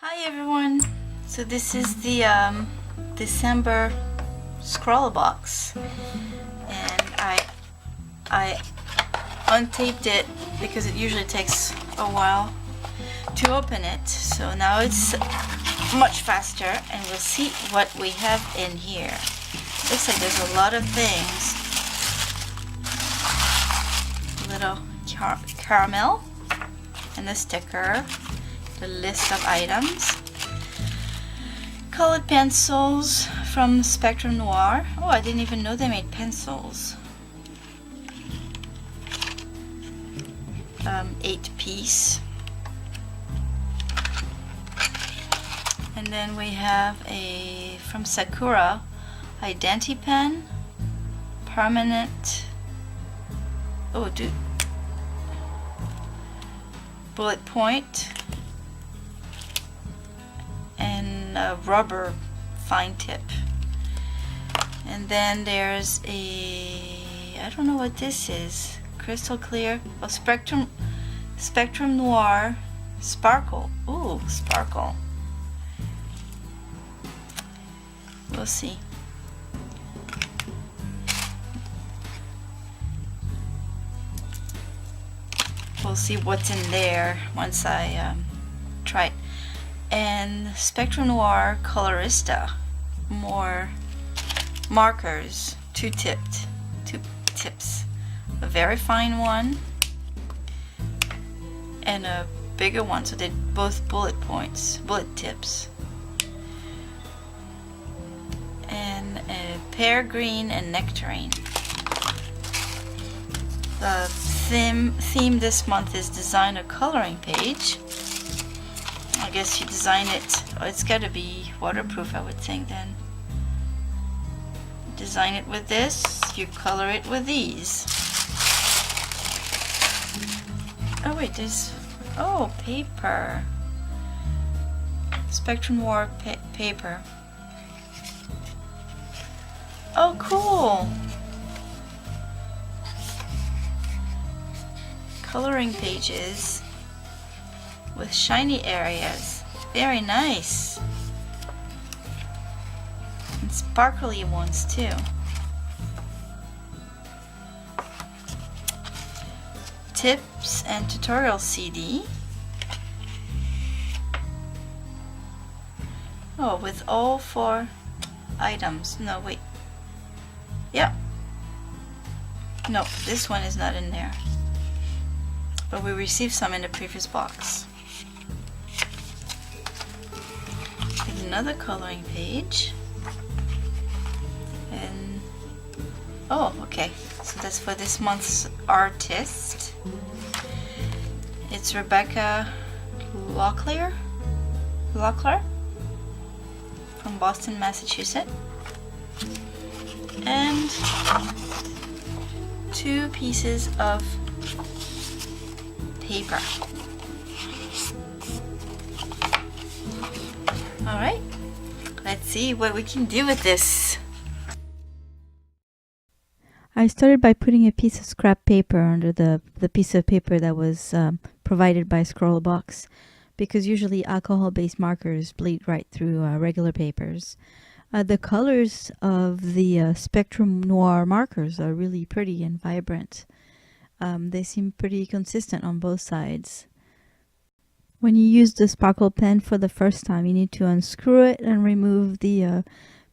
Hi everyone! So this is the December Scrawlrbox, and I untaped it because it usually takes a while to open it. So now it's much faster, and we'll see what we have in here. Looks like there's a lot of things. A little caramel and the sticker. The list of items. Colored pencils from Spectrum Noir. Oh, I didn't even know they made pencils. 8-piece. And then we have a from Sakura identi-pen, permanent. Oh, dude. Bullet point. And a rubber fine tip. And then there's I don't know what this is. Crystal clear. Oh, Spectrum Noir sparkle. Ooh, sparkle. We'll see. We'll see what's in there once I try it. And Spectrum Noir Colorista, more markers, two tips, a very fine one and a bigger one, so they're both bullet tips, and a pear green and nectarine. The theme this month is design a coloring page. I guess you design it. Oh, it's got to be waterproof, I would think. Then design it with this. You color it with these. Oh wait, there's paper. Spectrum Noir paper. Oh, cool. Coloring pages with shiny areas. Very nice. And sparkly ones too. Tips and tutorial CD. Oh, with all 4 items. No, wait. Yep. No, this one is not in there. But we received some in the previous box. Another coloring page, and oh, okay, so that's for this month's artist. It's Rebecca Locklear from Boston, Massachusetts, and 2 pieces of paper. Alright, let's see what we can do with this. I started by putting a piece of scrap paper under the piece of paper that was provided by Scrawlrbox, because usually alcohol-based markers bleed right through regular papers. The colors of the Spectrum Noir markers are really pretty and vibrant. They seem pretty consistent on both sides. When you use the sparkle pen for the first time, you need to unscrew it and remove the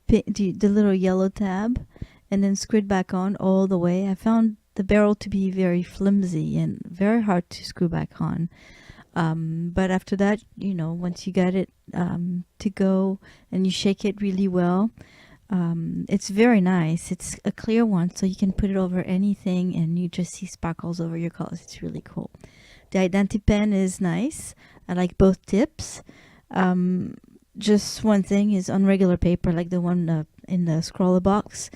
little yellow tab, and then screw it back on all the way. I found the barrel to be very flimsy and very hard to screw back on. But after that, once you get it to go and you shake it really well, it's very nice. It's a clear one, so you can put it over anything and you just see sparkles over your colors. It's really cool. The identi-pen is nice. I like both tips. Just one thing is on regular paper, like the one in the Scrawlrbox,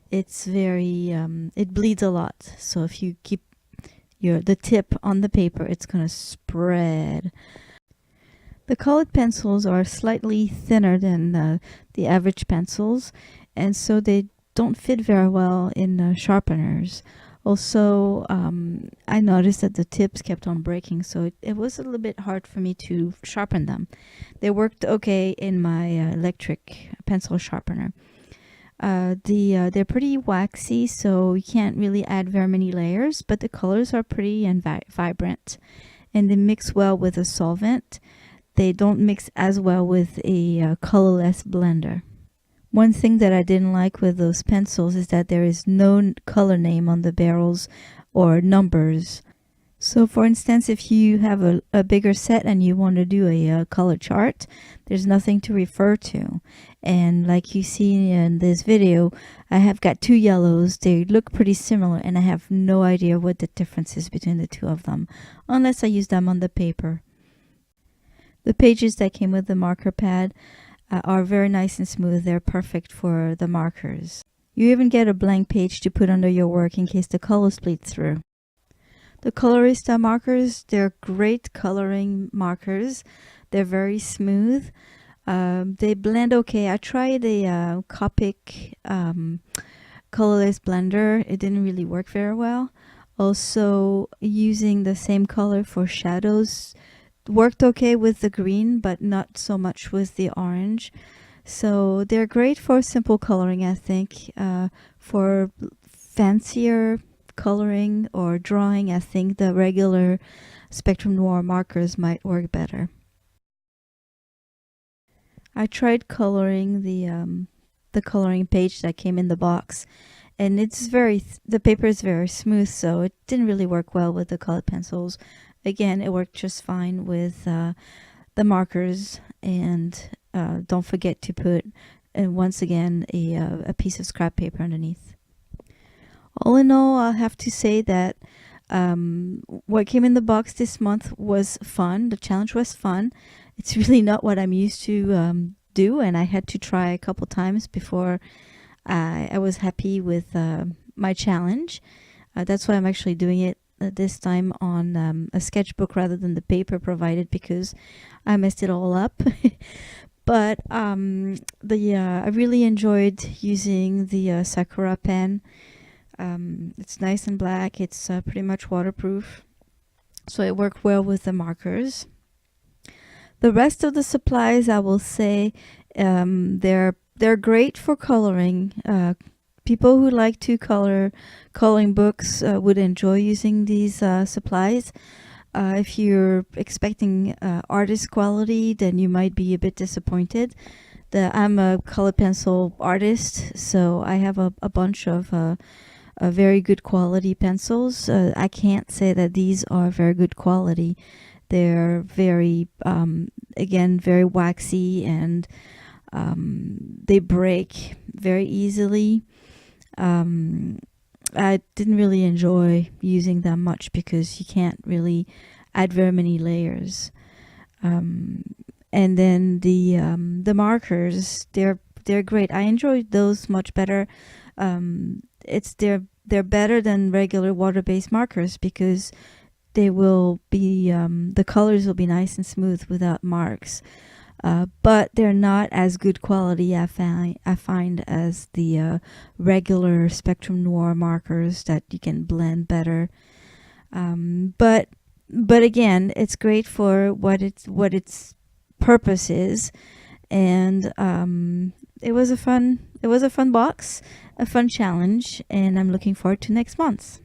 it's very, it bleeds a lot. So if you keep the tip on the paper, it's going to spread. The colored pencils are slightly thinner than the average pencils, and so they don't fit very well in sharpeners. Also, I noticed that the tips kept on breaking, so it was a little bit hard for me to sharpen them. They worked okay in my electric pencil sharpener. They're pretty waxy, so you can't really add very many layers, but the colors are pretty and vibrant, and they mix well with a solvent. They don't mix as well with a colorless blender. One thing that I didn't like with those pencils is that there is no color name on the barrels or numbers. So for instance, if you have a bigger set and you want to do a color chart, there's nothing to refer to. And like you see in this video, I have got two yellows. They look pretty similar and I have no idea what the difference is between the two of them, unless I use them on the paper. The pages that came with the marker pad are very nice and smooth. They're perfect for the markers. You even get a blank page to put under your work in case the colors bleed through. The Colorista markers, they're great coloring markers. They're very smooth. They blend okay. I tried a Copic colorless blender. It didn't really work very well. Also, using the same color for shadows worked okay with the green, but not so much with the orange. So they're great for simple coloring, I think. For fancier coloring or drawing, I think the regular Spectrum Noir markers might work better. I tried coloring the coloring page that came in the box, and the paper is very smooth, so it didn't really work well with the colored pencils. Again, it worked just fine with the markers, and don't forget to put, once again, a piece of scrap paper underneath. All in all, I'll have to say that what came in the box this month was fun. The challenge was fun. It's really not what I'm used to do, and I had to try a couple times before I was happy with my challenge. That's why I'm actually doing it this time on a sketchbook rather than the paper provided, because I messed it all up. But I really enjoyed using the Sakura pen. It's nice and black. It's pretty much waterproof, so it worked well with the markers. The rest of the supplies, I will say, they're great for coloring. People who like to coloring books would enjoy using these supplies. If you're expecting artist quality, then you might be a bit disappointed. I'm a color pencil artist, so I have a bunch of very good quality pencils. I can't say that these are very good quality. They're very, again, very waxy, and they break very easily. I didn't really enjoy using them much because you can't really add very many layers. And then the markers, they're great. I enjoyed those much better. They're better than regular water-based markers because they will be the colors will be nice and smooth without marks. But they're not as good quality, I find, as the regular Spectrum Noir markers that you can blend better. But again, it's great for what its purpose is, and it was a fun box, a fun challenge, and I'm looking forward to next month's.